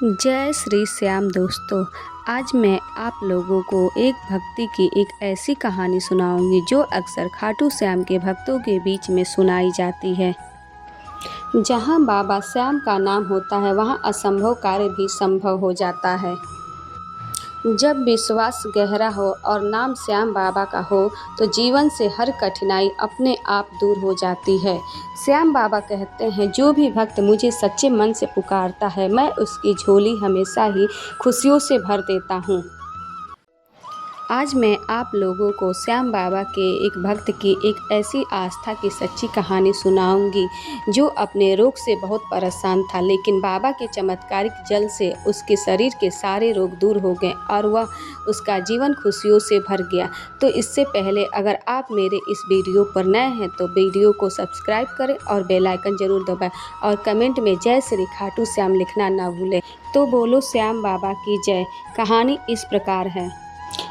जय श्री श्याम दोस्तों। आज मैं आप लोगों को एक भक्ति की एक ऐसी कहानी सुनाऊंगी जो अक्सर खाटू श्याम के भक्तों के बीच में सुनाई जाती है। जहां बाबा श्याम का नाम होता है वहां असंभव कार्य भी संभव हो जाता है। जब विश्वास गहरा हो और नाम श्याम बाबा का हो तो जीवन से हर कठिनाई अपने आप दूर हो जाती है। श्याम बाबा कहते हैं, जो भी भक्त मुझे सच्चे मन से पुकारता है मैं उसकी झोली हमेशा ही खुशियों से भर देता हूँ। आज मैं आप लोगों को श्याम बाबा के एक भक्त की एक ऐसी आस्था की सच्ची कहानी सुनाऊंगी जो अपने रोग से बहुत परेशान था, लेकिन बाबा के चमत्कारिक जल से उसके शरीर के सारे रोग दूर हो गए और वह उसका जीवन खुशियों से भर गया। तो इससे पहले अगर आप मेरे इस वीडियो पर नए हैं तो वीडियो को सब्सक्राइब करें और बेल आइकन जरूर दबाएं और कमेंट में जय श्री खाटू श्याम लिखना ना भूलें। तो बोलो श्याम बाबा की जय। कहानी इस प्रकार है।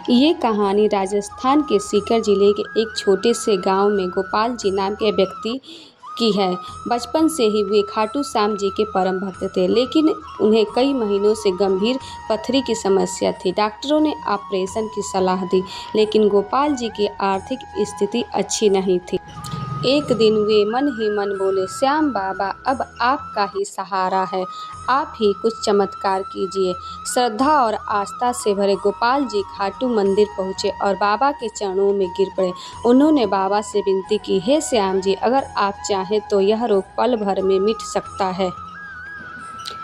ये कहानी राजस्थान के सीकर जिले के एक छोटे से गांव में गोपाल जी नाम के व्यक्ति की है। बचपन से ही वे खाटू श्याम जी के परम भक्त थे, लेकिन उन्हें कई महीनों से गंभीर पथरी की समस्या थी। डॉक्टरों ने ऑपरेशन की सलाह दी, लेकिन गोपाल जी की आर्थिक स्थिति अच्छी नहीं थी। एक दिन वे मन ही मन बोले, श्याम बाबा अब आपका ही सहारा है, आप ही कुछ चमत्कार कीजिए। श्रद्धा और आस्था से भरे गोपाल जी खाटू मंदिर पहुँचे और बाबा के चरणों में गिर पड़े। उन्होंने बाबा से विनती की, हे श्याम जी, अगर आप चाहें तो यह रोग पल भर में मिट सकता है।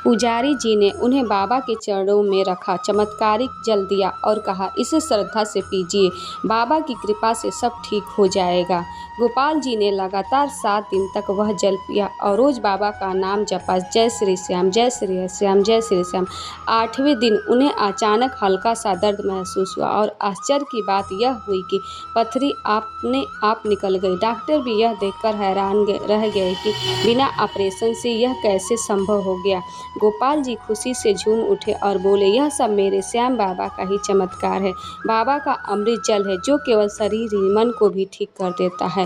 पुजारी जी ने उन्हें बाबा के चरणों में रखा, चमत्कारिक जल दिया और कहा, इसे श्रद्धा से पीजिए, बाबा की कृपा से सब ठीक हो जाएगा। गोपाल जी ने लगातार 7 दिन तक वह जल पिया और रोज बाबा का नाम जपा, जय श्री श्याम, जय श्री श्याम, जय श्री श्याम। 8वें दिन उन्हें अचानक हल्का सा दर्द महसूस हुआ और आश्चर्य की बात यह हुई कि पथरी अपने आप निकल गई। डॉक्टर भी यह देखकर हैरान रह गए कि बिना ऑपरेशन से यह कैसे संभव हो गया। गोपाल जी खुशी से झूम उठे और बोले, यह सब मेरे श्याम बाबा का ही चमत्कार है। बाबा का अमृत जल है जो केवल शरीर ही मन को भी ठीक कर देता है।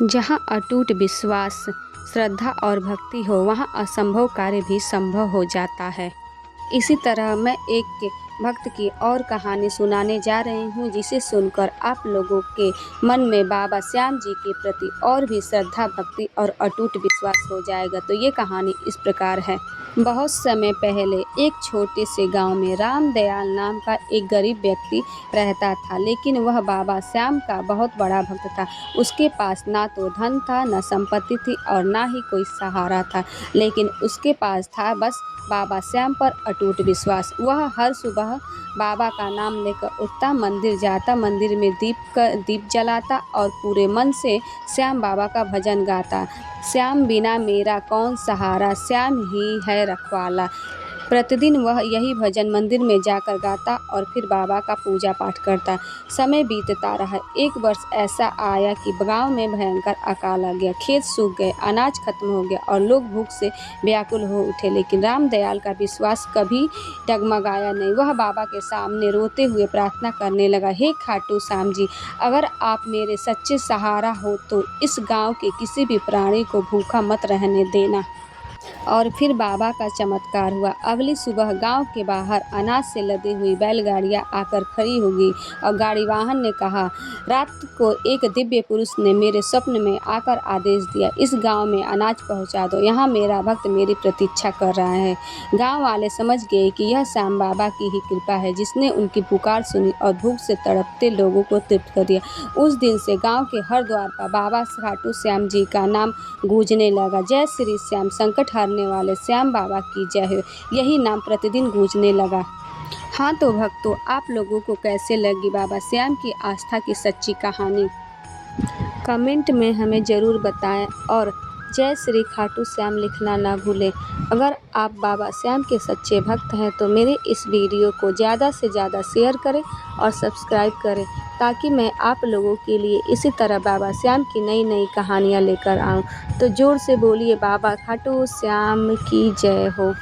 जहाँ अटूट विश्वास, श्रद्धा और भक्ति हो वहाँ असंभव कार्य भी संभव हो जाता है। इसी तरह मैं एक भक्त की और कहानी सुनाने जा रही हूँ, जिसे सुनकर आप लोगों के मन में बाबा श्याम जी के प्रति और भी श्रद्धा, भक्ति और अटूट विश्वास हो जाएगा। तो ये कहानी इस प्रकार है। बहुत समय पहले एक छोटे से गांव में रामदयाल नाम का एक गरीब व्यक्ति रहता था, लेकिन वह बाबा श्याम का बहुत बड़ा भक्त था। उसके पास ना तो धन था, न संपत्ति थी और ना ही कोई सहारा था, लेकिन उसके पास था बस बाबा श्याम पर अटूट विश्वास। वह हर सुबह बाबा का नाम लेकर उठता, मंदिर जाता, मंदिर में दीप जलाता और पूरे मन से श्याम बाबा का भजन गाता। श्याम बिना मेरा कौन सहारा, श्याम ही है रखवाला। प्रतिदिन वह यही भजन मंदिर में जाकर गाता और फिर बाबा का पूजा पाठ करता। समय बीतता रहा। एक वर्ष ऐसा आया कि गांव में भयंकर अकाल आ गया। खेत सूख गए, अनाज खत्म हो गया और लोग भूख से व्याकुल हो उठे, लेकिन रामदयाल का विश्वास कभी डगमगाया नहीं। वह बाबा के सामने रोते हुए प्रार्थना करने लगा, हे खाटू श्याम जी, अगर आप मेरे सच्चे सहारा हो तो इस गाँव के किसी भी प्राणी को भूखा मत रहने देना। और फिर बाबा का चमत्कार हुआ। अगली सुबह गांव के बाहर अनाज से लदी हुई बैलगाड़ियां आकर खड़ी हो गई और गाड़ी वाहन ने कहा, रात को एक दिव्य पुरुष ने मेरे स्वप्न में आकर आदेश दिया, इस गांव में अनाज पहुंचा दो, यहाँ मेरा भक्त मेरी प्रतीक्षा कर रहा है। गांव वाले समझ गए कि यह श्याम बाबा की ही कृपा है, जिसने उनकी पुकार सुनी और भूख से तड़पते लोगों को तृप्त कर दिया। उस दिन से गाँव के हर द्वार पर बाबा खाटू श्याम जी का नाम गूंजने लगा, जय श्री श्याम, संकट हरने वाले श्याम बाबा की जय हो। यही नाम प्रतिदिन गूंजने लगा। हाँ तो भक्तों, आप लोगों को कैसे लगी बाबा श्याम की आस्था की सच्ची कहानी? कमेंट में हमें ज़रूर बताएं और जय श्री खाटू श्याम लिखना ना भूलें। अगर आप बाबा श्याम के सच्चे भक्त हैं तो मेरे इस वीडियो को ज़्यादा से ज़्यादा शेयर करें और सब्सक्राइब करें, ताकि मैं आप लोगों के लिए इसी तरह बाबा श्याम की नई नई कहानियाँ लेकर आऊँ। तो जोर से बोलिए, बाबा खाटू श्याम की जय हो।